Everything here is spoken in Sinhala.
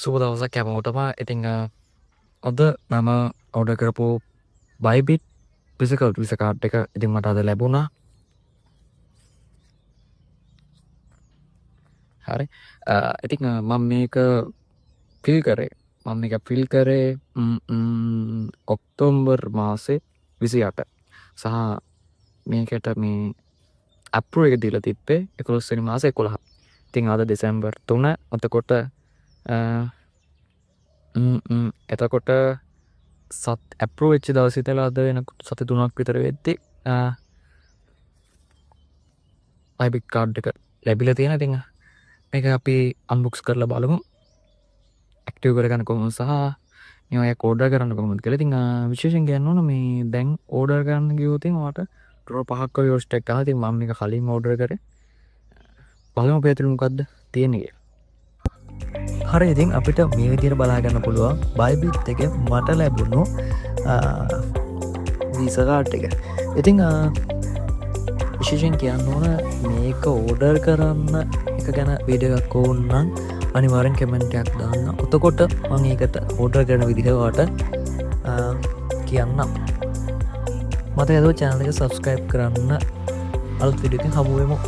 සුබ දවසක් හැමෝටම. ඉතින් අද මම ඔඩර් කරපු බයිබිට් ෆිසිකල් විසා කාඩ් එක ඉතින් මට අද ලැබුණා. හරි. ඉතින් මම මේක ෆිල් කරේ ඔක්තෝබර් මාසේ 28 සහ මේකට මේ අප්‍රූවල් එක දීලා තිබ්බේ 11 වෙනි මාසේ 11. ඉතින් අද දෙසැම්බර් 3. එතකොට ඇප්‍රූවල් වෙච්ච දවසේ ඉඳලා අද වෙනකොට සති 3ක් විතර වෙද්දි බයිබිට් කාඩ් එක ලැබිලා තියෙනවා. ඉතින් මේක අපි අන්බොක්ස් කරලා බලමු. ඇක්ටිව් කරගන්න කොහොමද සහ මේ ඔය ඕඩර් කරන්න කොහොමද කියලා. ඉතින් විශේෂයෙන් කියන්න ඕන මේ දැන් ඕඩර් කරන්න ගියොත් ඔයාලට ඩොලර් 5ක් වගේ යෝස්ට් එකක් ආවා. ඉතින් මම මේක කලින් ඕඩර් කරේ. බලමු අපේ ඇතුළේ මොකද්ද තියෙන්නේ කියලා. හරි, ඉතින් අපිට මේ විදිහට බලා ගන්න පුළුවන් බයිබිට් එකේ මට ලැබුණු වීසා කාඩ් එක. ඉතින් විශේෂයෙන් කියන්න ඕන මේක ඕඩර් කරන්න එක ගැන වීඩියෝ එකක් ඕන නම් අනිවාර්යෙන් කමෙන්ට් එකක් දාන්න. එතකොට මම ඒකට ඕඩර් කරන විදිහ ඔයාලට කියන්නම්. මතක ඇතුව channel එක subscribe කරන්න. අලුත් වීඩියෝ එකකින් හමු වෙමු.